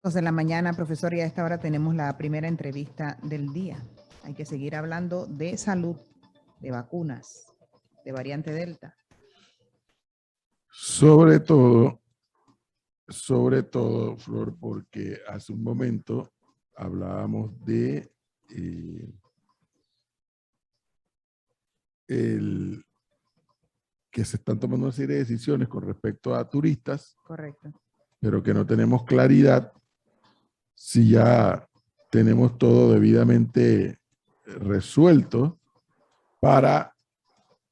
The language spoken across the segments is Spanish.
Entonces, en la mañana, profesor, y a esta hora tenemos la primera entrevista del día. Hay que seguir hablando de salud, de vacunas, de variante Delta. Sobre todo, Flor, porque hace un momento hablábamos de que se están tomando una serie de decisiones con respecto a turistas. Correcto. Pero que no tenemos claridad si ya tenemos todo debidamente resuelto para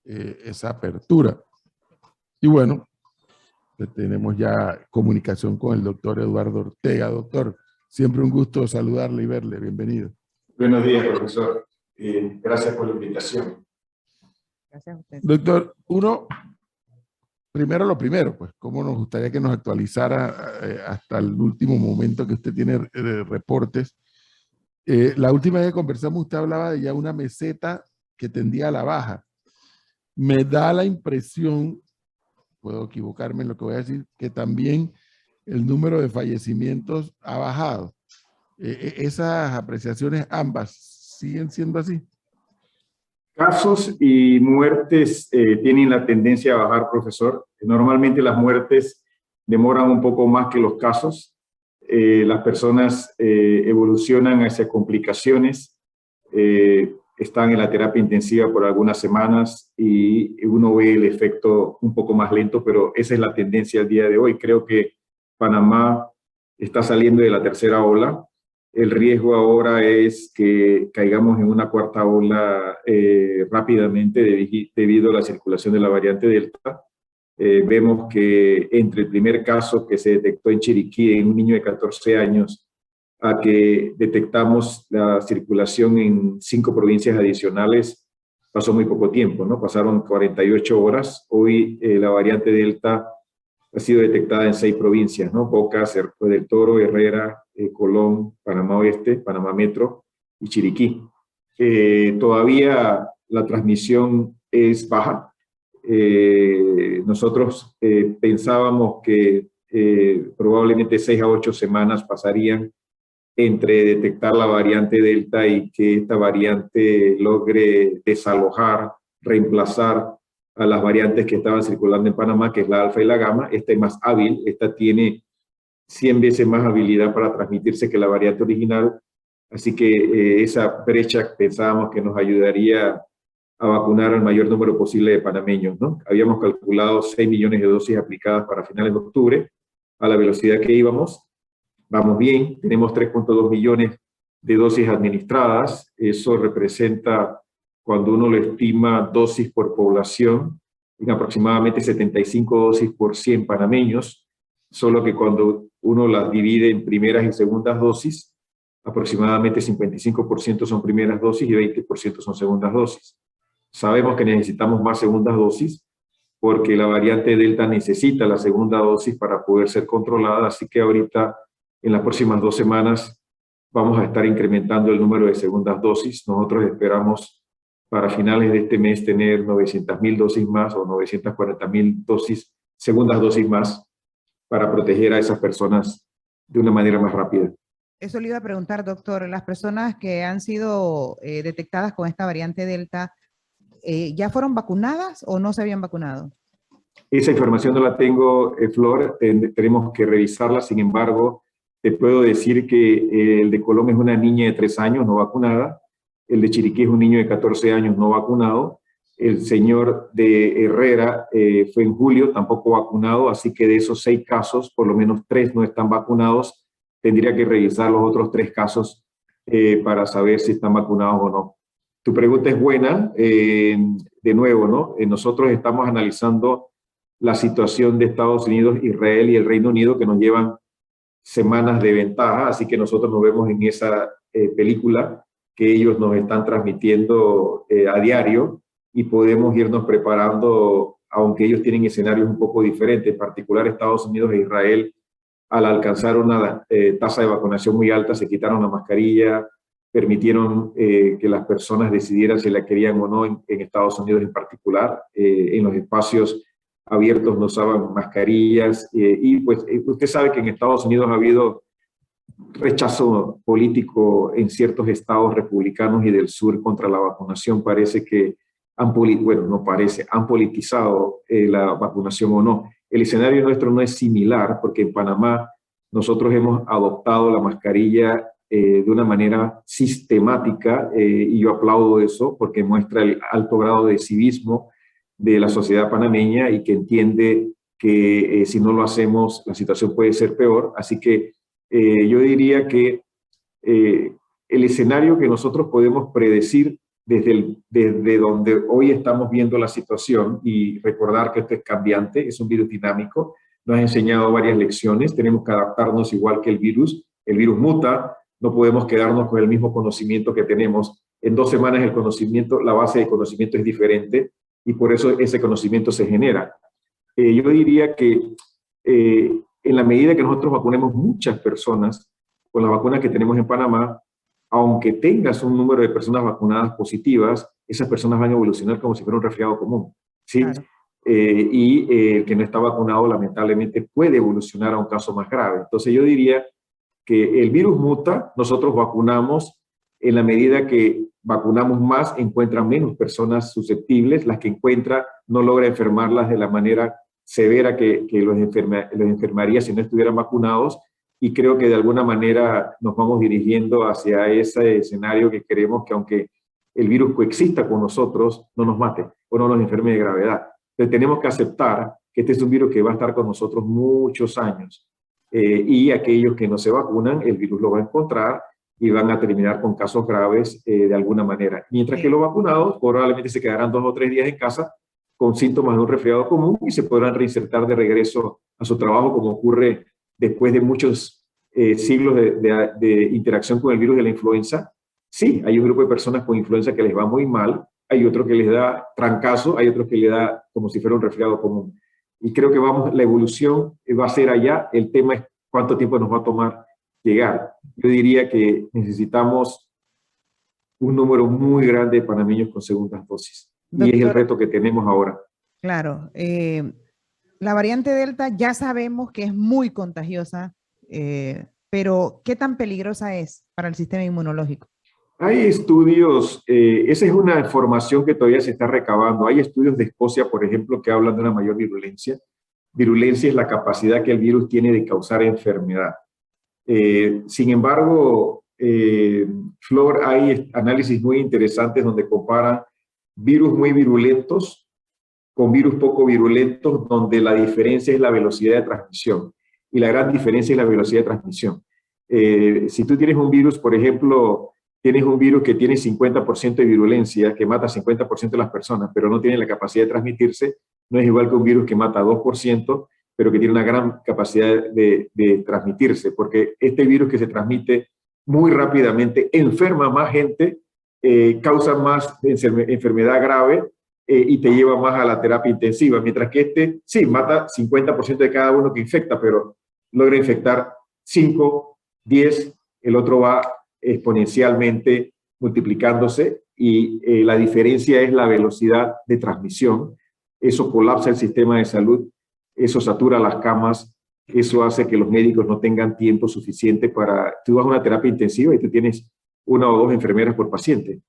esa apertura. Y bueno, tenemos ya comunicación con el doctor Eduardo Ortega. Doctor, siempre un gusto saludarle y verle. Bienvenido. Buenos días, profesor. Gracias por la invitación. Gracias a usted. Doctor, primero lo primero, pues, ¿cómo nos gustaría que nos actualizara hasta el último momento que usted tiene reportes? La última vez que conversamos usted hablaba de ya una meseta que tendía a la baja. Me da la impresión, puedo equivocarme en lo que voy a decir, que también el número de fallecimientos ha bajado. ¿Esas apreciaciones ambas siguen siendo así? Casos y muertes tienen la tendencia a bajar, profesor. Normalmente las muertes demoran un poco más que los casos. Las personas evolucionan hacia complicaciones, están en la terapia intensiva por algunas semanas y uno ve el efecto un poco más lento, pero esa es la tendencia al día de hoy. Creo que Panamá está saliendo de la tercera ola. El riesgo ahora es que caigamos en una cuarta ola rápidamente debido a la circulación de la variante Delta. Vemos que entre el primer caso que se detectó en Chiriquí en un niño de 14 años a que detectamos la circulación en 5 provincias adicionales, pasó muy poco tiempo, ¿no? Pasaron 48 horas. Hoy la variante Delta ha sido detectada en 6 provincias, ¿no? Boca, Cerro del Toro, Herrera, Colón, Panamá Oeste, Panamá Metro y Chiriquí. Todavía la transmisión es baja. Nosotros pensábamos que probablemente 6 a 8 semanas pasarían entre detectar la variante Delta y que esta variante logre desalojar, reemplazar a las variantes que estaban circulando en Panamá, que es la alfa y la gamma. Esta es más hábil, esta tiene 100 veces más habilidad para transmitirse que la variante original, así que esa brecha pensábamos que nos ayudaría a vacunar al mayor número posible de panameños, ¿no? Habíamos calculado 6 millones de dosis aplicadas para finales de octubre, a la velocidad que íbamos. Vamos bien, tenemos 3.2 millones de dosis administradas. Eso representa, cuando uno lo estima, dosis por población, en aproximadamente 75 dosis por 100 panameños, solo que cuando uno las divide en primeras y segundas dosis, aproximadamente 55% son primeras dosis y 20% son segundas dosis. Sabemos que necesitamos más segundas dosis porque la variante Delta necesita la segunda dosis para poder ser controlada, así que ahorita, en las próximas 2 semanas, vamos a estar incrementando el número de segundas dosis. Nosotros esperamos para finales de este mes tener 900.000 dosis más o 940.000 dosis, segundas dosis más, para proteger a esas personas de una manera más rápida. Eso le iba a preguntar, doctor. Las personas que han sido detectadas con esta variante Delta, ¿ya fueron vacunadas o no se habían vacunado? Esa información no la tengo, Flor, tenemos que revisarla. Sin embargo, te puedo decir que el de Colón es una niña de 3 años no vacunada, el de Chiriquí es un niño de 14 años no vacunado, el señor de Herrera fue en julio, tampoco vacunado, así que de esos 6 casos, por lo menos 3 no están vacunados. Tendría que revisar los otros 3 casos para saber si están vacunados o no. Tu pregunta es buena. De nuevo, ¿no? Nosotros estamos analizando la situación de Estados Unidos, Israel y el Reino Unido, que nos llevan semanas de ventaja, así que nosotros nos vemos en esa película que ellos nos están transmitiendo a diario y podemos irnos preparando, aunque ellos tienen escenarios un poco diferentes, en particular Estados Unidos e Israel, al alcanzar una tasa de vacunación muy alta, se quitaron la mascarilla, permitieron que las personas decidieran si la querían o no en Estados Unidos en particular, en los espacios abiertos no usaban mascarillas y pues usted sabe que en Estados Unidos ha habido rechazo político en ciertos estados republicanos y del sur contra la vacunación. Parece que han politizado la vacunación o no. El escenario nuestro no es similar porque en Panamá nosotros hemos adoptado la mascarilla de una manera sistemática y yo aplaudo eso porque muestra el alto grado de civismo de la sociedad panameña y que entiende que si no lo hacemos la situación puede ser peor. Así que yo diría que el escenario que nosotros podemos predecir desde donde hoy estamos viendo la situación y recordar que esto es cambiante, es un virus dinámico, nos ha enseñado varias lecciones, tenemos que adaptarnos igual que el virus muta, no podemos quedarnos con el mismo conocimiento que tenemos. En 2 semanas el conocimiento, la base de conocimiento es diferente y por eso ese conocimiento se genera. Yo diría que en la medida que nosotros vacunemos muchas personas con las vacunas que tenemos en Panamá, aunque tengas un número de personas vacunadas positivas, esas personas van a evolucionar como si fuera un resfriado común, ¿sí? Claro. El que no está vacunado lamentablemente puede evolucionar a un caso más grave. Entonces yo diría que el virus muta, nosotros vacunamos en la medida que vacunamos más, encuentran menos personas susceptibles, las que encuentra no logra enfermarlas de la manera severa que los enfermaría si no estuvieran vacunados, y creo que de alguna manera nos vamos dirigiendo hacia ese escenario que queremos que aunque el virus coexista con nosotros, no nos mate o no nos enferme de gravedad. Entonces tenemos que aceptar que este es un virus que va a estar con nosotros muchos años y aquellos que no se vacunan, el virus lo va a encontrar y van a terminar con casos graves de alguna manera. Mientras que los vacunados probablemente se quedarán 2 o 3 días en casa con síntomas de un resfriado común y se podrán reinsertar de regreso a su trabajo como ocurre después de muchos siglos de interacción con el virus de la influenza. Sí, hay un grupo de personas con influenza que les va muy mal, hay otro que les da trancazo, hay otro que le da como si fuera un resfriado común. Y creo que la evolución va a ser allá, el tema es cuánto tiempo nos va a tomar llegar. Yo diría que necesitamos un número muy grande de panameños con segundas dosis. Doctor, y es el reto que tenemos ahora. Claro. La variante Delta ya sabemos que es muy contagiosa, pero ¿qué tan peligrosa es para el sistema inmunológico? Hay estudios, esa es una información que todavía se está recabando. Hay estudios de Escocia, por ejemplo, que hablan de una mayor virulencia. Virulencia es la capacidad que el virus tiene de causar enfermedad. Sin embargo, Flor, hay análisis muy interesantes donde comparan virus muy virulentos con virus poco virulentos, donde la diferencia es la velocidad de transmisión. Y la gran diferencia es la velocidad de transmisión. Si tú tienes un virus, por ejemplo, tienes un virus que tiene 50% de virulencia, que mata 50% de las personas, pero no tiene la capacidad de transmitirse, no es igual que un virus que mata 2%, pero que tiene una gran capacidad de transmitirse, porque este virus que se transmite muy rápidamente enferma más gente, causa más enfermedad grave y te lleva más a la terapia intensiva, mientras que este sí mata 50% de cada uno que infecta, pero logra infectar 5, 10, el otro va exponencialmente multiplicándose y la diferencia es la velocidad de transmisión. Eso colapsa el sistema de salud, eso satura las camas, eso hace que los médicos no tengan tiempo suficiente para... Tú vas a una terapia intensiva y tú tienes 1 o 2 enfermeras por paciente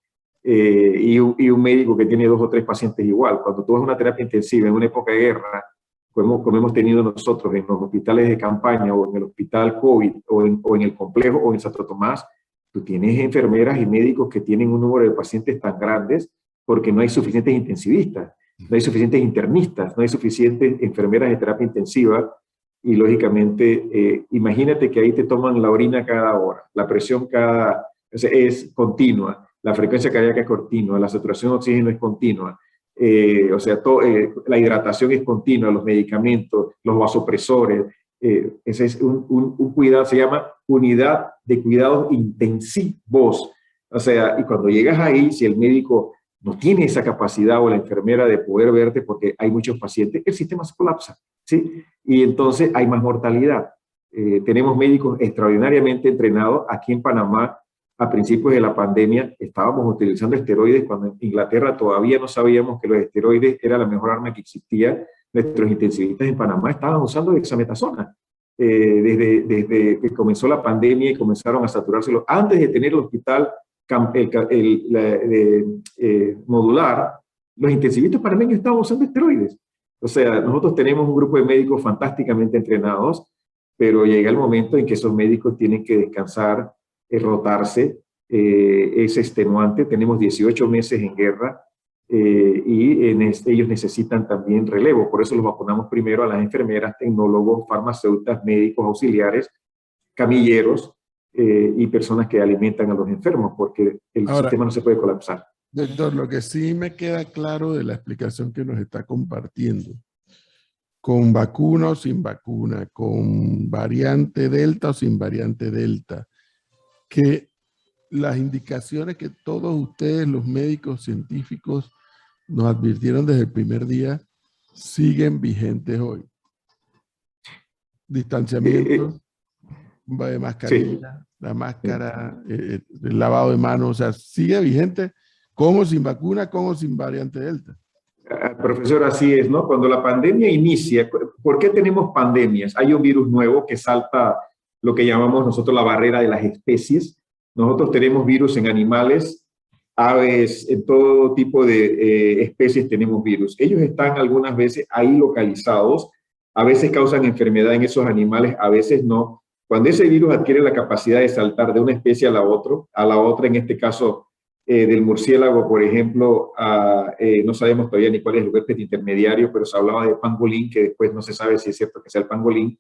y un médico que tiene 2 o 3 pacientes igual. Cuando tú vas a una terapia intensiva en una época de guerra, como hemos tenido nosotros en los hospitales de campaña o en el hospital COVID o en el complejo o en Santo Tomás, tú tienes enfermeras y médicos que tienen un número de pacientes tan grandes porque no hay suficientes intensivistas, no hay suficientes internistas, no hay suficientes enfermeras de terapia intensiva y lógicamente imagínate que ahí te toman la orina cada hora, la presión es continua, la frecuencia cardíaca es continua, la saturación de oxígeno es continua, la hidratación es continua, los medicamentos, los vasopresores, ese es un cuidado, se llama unidad de cuidados intensivos. O sea, y cuando llegas ahí, si el médico no tiene esa capacidad o la enfermera de poder verte porque hay muchos pacientes, el sistema se colapsa, ¿sí? Y entonces hay más mortalidad. Tenemos médicos extraordinariamente entrenados. Aquí en Panamá, a principios de la pandemia, estábamos utilizando esteroides cuando en Inglaterra todavía no sabíamos que los esteroides era la mejor arma que existía. Nuestros intensivistas en Panamá estaban usando dexametasona desde que comenzó la pandemia y comenzaron a saturárselo, antes de tener el hospital modular, los intensivistas panameños estaban usando esteroides. O sea, nosotros tenemos un grupo de médicos fantásticamente entrenados, pero llega el momento en que esos médicos tienen que descansar, rotarse, es extenuante. Tenemos 18 meses en guerra y ellos necesitan también relevo. Por eso los vacunamos primero a las enfermeras, tecnólogos, farmacéuticas, médicos, auxiliares, camilleros y personas que alimentan a los enfermos, porque el sistema no se puede colapsar. Doctor, lo que sí me queda claro de la explicación que nos está compartiendo, con vacuna o sin vacuna, con variante Delta o sin variante Delta, que las indicaciones que todos ustedes, los médicos científicos, nos advirtieron desde el primer día, siguen vigentes hoy. Distanciamiento, de mascarilla, sí, la máscara, el lavado de manos, o sea, sigue vigente con o sin vacuna, con o sin variante Delta. Profesor, así es, ¿no? Cuando la pandemia inicia, ¿por qué tenemos pandemias? Hay un virus nuevo que salta lo que llamamos nosotros la barrera de las especies. Nosotros tenemos virus en animales, aves, en todo tipo de especies tenemos virus. Ellos están algunas veces ahí localizados, a veces causan enfermedad en esos animales, a veces no. Cuando ese virus adquiere la capacidad de saltar de una especie a la otra, en este caso del murciélago, por ejemplo, no sabemos todavía ni cuál es el huésped intermediario, pero se hablaba de pangolín, que después no se sabe si es cierto que sea el pangolín,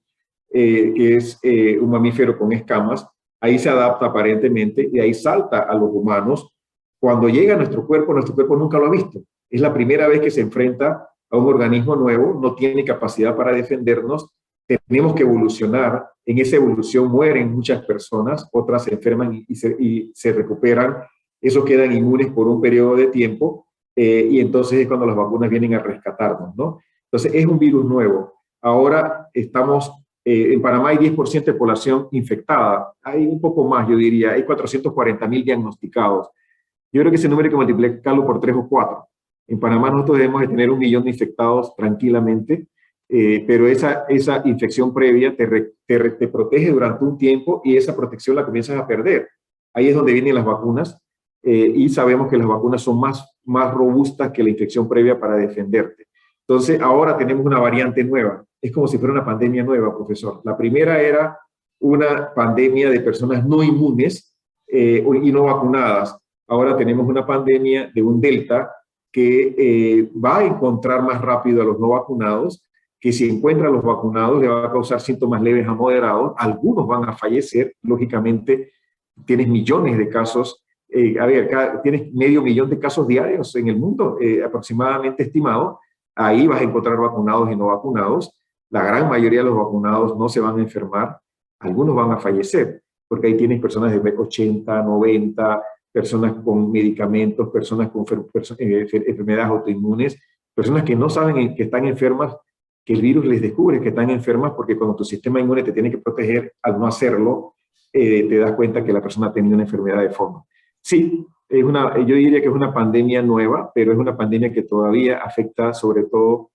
que es un mamífero con escamas. Ahí se adapta aparentemente y ahí salta a los humanos. Cuando llega a nuestro cuerpo nunca lo ha visto. Es la primera vez que se enfrenta a un organismo nuevo, no tiene capacidad para defendernos, tenemos que evolucionar. En esa evolución mueren muchas personas, otras se enferman y se recuperan. Esos quedan inmunes por un periodo de tiempo y entonces es cuando las vacunas vienen a rescatarnos, ¿no? Entonces es un virus nuevo. Ahora estamos, en Panamá hay 10% de población infectada, hay un poco más, yo diría, hay 440.000 diagnosticados. Yo creo que ese número hay que multiplicarlo por 3 o 4. En Panamá nosotros debemos de tener 1 millón de infectados tranquilamente, pero esa infección previa te protege durante un tiempo y esa protección la comienzas a perder. Ahí es donde vienen las vacunas. Y sabemos que las vacunas son más robustas que la infección previa para defenderte. Entonces, ahora tenemos una variante nueva. Es como si fuera una pandemia nueva, profesor. La primera era una pandemia de personas no inmunes y no vacunadas. Ahora tenemos una pandemia de un Delta que va a encontrar más rápido a los no vacunados, que si encuentra a los vacunados le va a causar síntomas leves a moderados. Algunos van a fallecer. Lógicamente, tienes millones de casos. Tienes 500.000 de casos diarios en el mundo, aproximadamente estimado. Ahí vas a encontrar vacunados y no vacunados. La gran mayoría de los vacunados no se van a enfermar, algunos van a fallecer, porque ahí tienes personas de 80, 90, personas con medicamentos, personas con enfermedades autoinmunes, personas que no saben que están enfermas, que el virus les descubre que están enfermas, porque cuando tu sistema inmune te tiene que proteger, al no hacerlo, te das cuenta que la persona ha tenido una enfermedad de fondo. Sí, yo diría que es una pandemia nueva, pero es una pandemia que todavía afecta sobre todo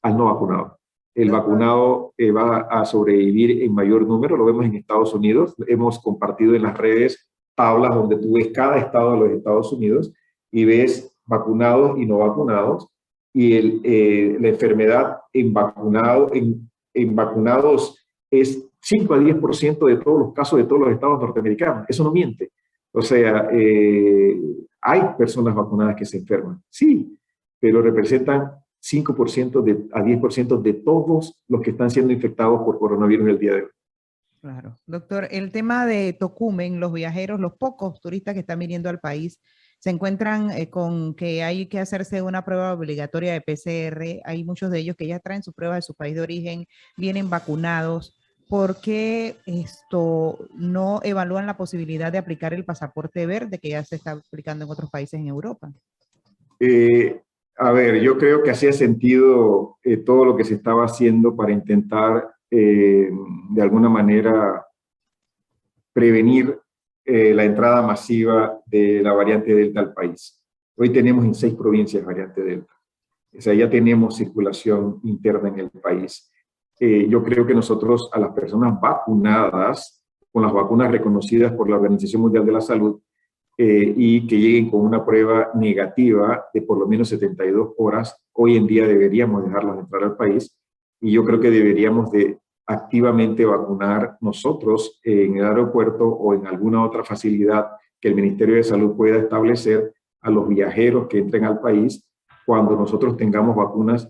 al no vacunado. El vacunado va a sobrevivir en mayor número, lo vemos en Estados Unidos. Hemos compartido en las redes tablas donde tú ves cada estado de los Estados Unidos y ves vacunados y no vacunados. Y la enfermedad en vacunados es 5 a 10% de todos los casos de todos los estados norteamericanos. Eso no miente. O sea, hay personas vacunadas que se enferman, sí, pero representan 5% a 10% de todos los que están siendo infectados por coronavirus el día de hoy. Claro. Doctor, el tema de Tocumen, los viajeros, los pocos turistas que están viniendo al país, se encuentran con que hay que hacerse una prueba obligatoria de PCR. Hay muchos de ellos que ya traen su prueba de su país de origen, vienen vacunados. ¿Por qué no evalúan la posibilidad de aplicar el pasaporte verde que ya se está aplicando en otros países en Europa? A ver, yo creo que hacía sentido todo lo que se estaba haciendo para intentar de alguna manera prevenir la entrada masiva de la variante Delta al país. Hoy tenemos en 6 provincias variante Delta. O sea, ya tenemos circulación interna en el país. yo creo que nosotros a las personas vacunadas, con las vacunas reconocidas por la Organización Mundial de la Salud, y que lleguen con una prueba negativa de por lo menos 72 horas, hoy en día deberíamos dejarlos entrar al país, y yo creo que deberíamos de activamente vacunar nosotros en el aeropuerto o en alguna otra facilidad que el Ministerio de Salud pueda establecer a los viajeros que entren al país cuando nosotros tengamos vacunas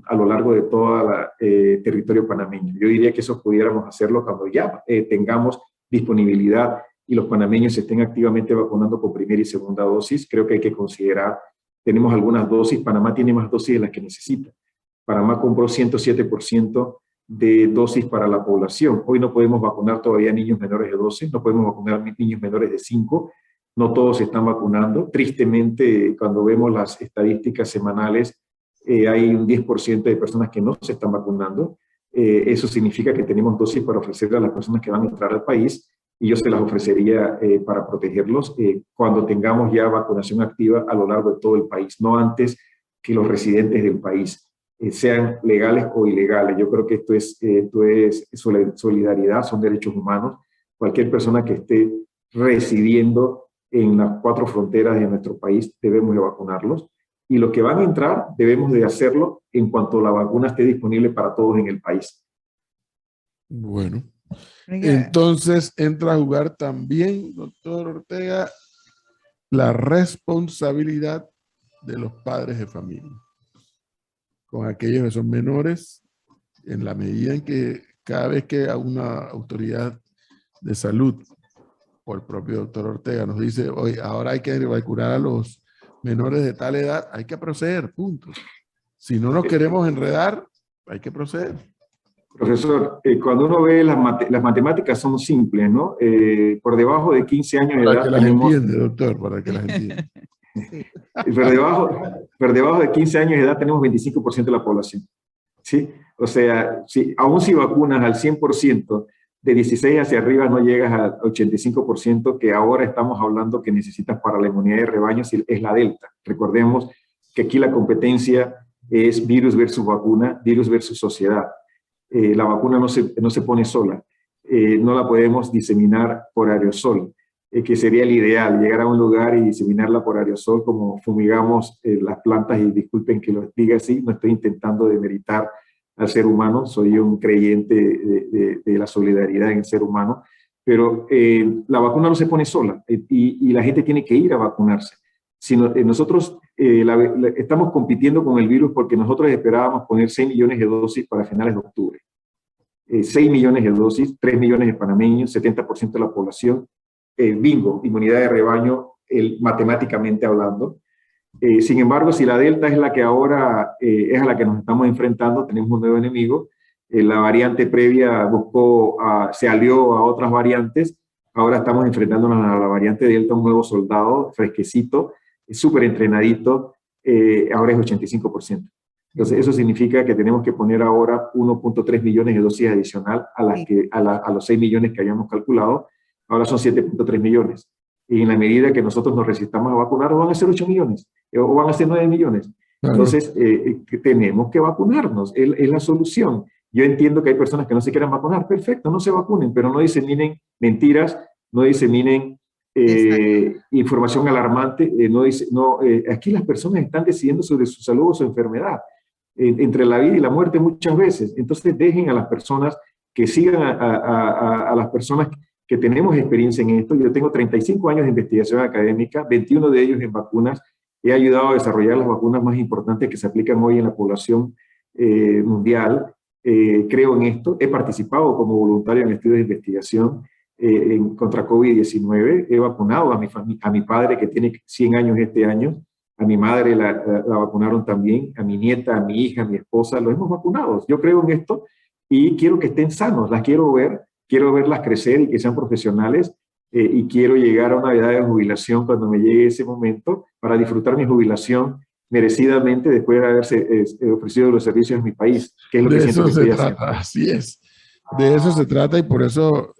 a lo largo de todo el territorio panameño. Yo diría que eso pudiéramos hacerlo cuando ya tengamos disponibilidad y los panameños se estén activamente vacunando con primera y segunda dosis. Creo que hay que considerar, tenemos algunas dosis, Panamá tiene más dosis de las que necesita. Panamá compró 107% de dosis para la población. Hoy no podemos vacunar todavía niños menores de 12, no podemos vacunar niños menores de 5, no todos se están vacunando. Tristemente, cuando vemos las estadísticas semanales, hay un 10% de personas que no se están vacunando. Eso significa que tenemos dosis para ofrecerle a las personas que van a entrar al país, y yo se las ofrecería para protegerlos cuando tengamos ya vacunación activa a lo largo de todo el país, no antes que los residentes del país sean legales o ilegales. Yo creo que esto es solidaridad, son derechos humanos. Cualquier persona que esté residiendo en las 4 fronteras de nuestro país debemos de vacunarlos, y los que van a entrar debemos de hacerlo en cuanto la vacuna esté disponible para todos en el país. Bueno, entonces entra a jugar también, doctor Ortega, la responsabilidad de los padres de familia con aquellos que son menores, en la medida en que cada vez que a una autoridad de salud o el propio doctor Ortega nos dice, oye, ahora hay que vacunar a los menores de tal edad, hay que proceder, punto. Si no nos queremos enredar, hay que proceder. Profesor, cuando uno ve las matemáticas son simples, ¿no? Por debajo de 15 años de edad Para que las tenemos... entiende, doctor, para que las entienda. Sí. Pero debajo de 15 años de edad tenemos 25% de la población, ¿sí? O sea, aún si vacunas al 100%, de 16 hacia arriba no llegas al 85% que ahora estamos hablando que necesitas para la inmunidad de rebaño, si es la Delta. Recordemos que aquí la competencia es virus versus vacuna, virus versus sociedad. La vacuna no se pone sola, no la podemos diseminar por aerosol, que sería el ideal, llegar a un lugar y diseminarla por aerosol como fumigamos las plantas, y disculpen que lo diga así, no estoy intentando demeritar al ser humano, soy un creyente de la solidaridad en el ser humano, pero la vacuna no se pone sola y la gente tiene que ir a vacunarse. Nosotros estamos compitiendo con el virus porque nosotros esperábamos poner 6 millones de dosis para finales de octubre. 6 millones de dosis, 3 millones de panameños, 70% de la población, bingo, inmunidad de rebaño, matemáticamente hablando. Sin embargo, si la Delta es la que ahora es a la que nos estamos enfrentando, tenemos un nuevo enemigo. La variante previa se alió a otras variantes. Ahora estamos enfrentándonos a la variante Delta, un nuevo soldado, fresquecito, súper entrenadito, ahora es 85%. Entonces, eso significa que tenemos que poner ahora 1.3 millones de dosis adicional a los 6 millones que habíamos calculado. Ahora son 7.3 millones. Y en la medida que nosotros nos resistamos a vacunar, van a ser 8 millones o van a ser 9 millones. Entonces, tenemos que vacunarnos, es la solución. Yo entiendo que hay personas que no se quieran vacunar, perfecto, no se vacunen, pero no diseminen mentiras, no diseminen información alarmante. Aquí las personas están decidiendo sobre su salud o su enfermedad, entre la vida y la muerte muchas veces. Entonces, dejen a las personas que sigan a las personas que tenemos experiencia en esto. Yo tengo 35 años de investigación académica, 21 de ellos en vacunas. He ayudado a desarrollar las vacunas más importantes que se aplican hoy en la población mundial. Creo en esto. He participado como voluntario en estudios de investigación contra COVID-19. He vacunado a mi padre, que tiene 100 años este año. A mi madre la vacunaron también. A mi nieta, a mi hija, a mi esposa. Los hemos vacunado. Yo creo en esto y quiero que estén sanos. Las quiero ver. Quiero verlas crecer y que sean profesionales, y quiero llegar a una edad de jubilación cuando me llegue ese momento para disfrutar mi jubilación merecidamente después de haberse ofrecido los servicios en mi país, que es lo que siento que estoy haciendo. Así es. De eso se trata, y por eso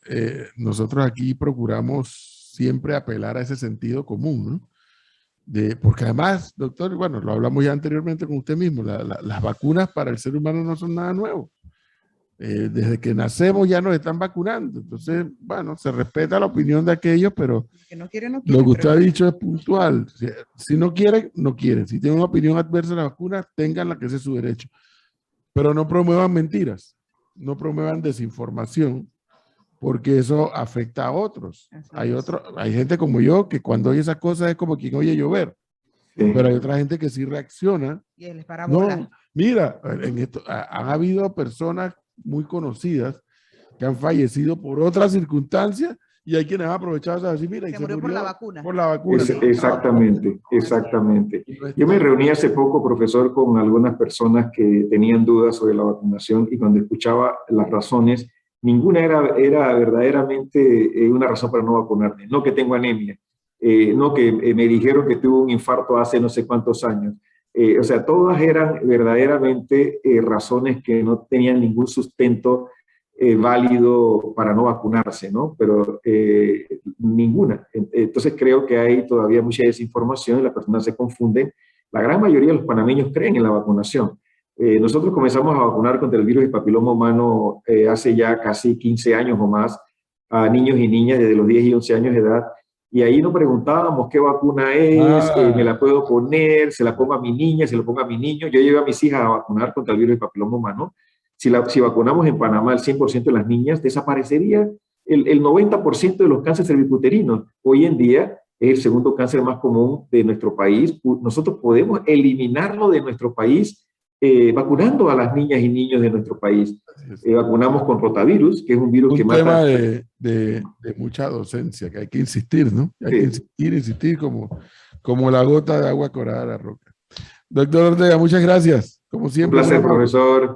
nosotros aquí procuramos siempre apelar a ese sentido común, ¿no? Porque además, doctor, bueno, lo hablamos ya anteriormente con usted mismo, las vacunas para el ser humano no son nada nuevo. Desde que nacemos ya nos están vacunando. Entonces, bueno, se respeta la opinión de aquellos, pero Que no quiere, no quiere, lo que usted pero ha dicho es puntual. Si no quieren, no quieren. Si tienen una opinión adversa a la vacuna, tenganla, que ese es su derecho. Pero no promuevan mentiras, no promuevan desinformación, porque eso afecta a otros. Así Hay es. hay gente como yo que cuando oye esas cosas es como quien oye llover, Sí. pero hay otra gente que sí reacciona. Y él les para bola. No, mira, en esto, han habido personas muy conocidas que han fallecido por otras circunstancias y hay quienes han aprovechado para decir, mira, y Se se murió por murió la vacuna. por la vacuna. Exactamente, exactamente. Y no Yo me está- reuní hace poco, profesor, con algunas personas que tenían dudas sobre la vacunación y cuando escuchaba las razones, ninguna era verdaderamente una razón para no vacunarme. No que tengo anemia, no que me dijeron que tuve un infarto hace no sé cuántos años. O sea, todas eran verdaderamente razones que no tenían ningún sustento válido para no vacunarse, ¿no? Pero ninguna. Entonces creo que hay todavía mucha desinformación y las personas se confunden. La gran mayoría de los panameños creen en la vacunación. Nosotros comenzamos a vacunar contra el virus del papiloma humano hace ya casi 15 años o más a niños y niñas desde los 10 y 11 años de edad. Y ahí nos preguntábamos qué vacuna es, me la puedo poner, se la pongo a mi niña, se la pongo a mi niño. Yo llevo a mis hijas a vacunar contra el virus del papiloma humano. Si vacunamos en Panamá el 100% de las niñas, desaparecería el 90% de los cánceres cervicuterinos. Hoy en día es el segundo cáncer más común de nuestro país. Nosotros podemos eliminarlo de nuestro país vacunando a las niñas y niños de nuestro país. Vacunamos con rotavirus, que es un virus que Un mata... tema de mucha docencia, que hay que insistir, ¿no? Hay que insistir como la gota de agua corada de la roca. Doctor Ortega, muchas gracias. Como Un siempre. placer, profesor.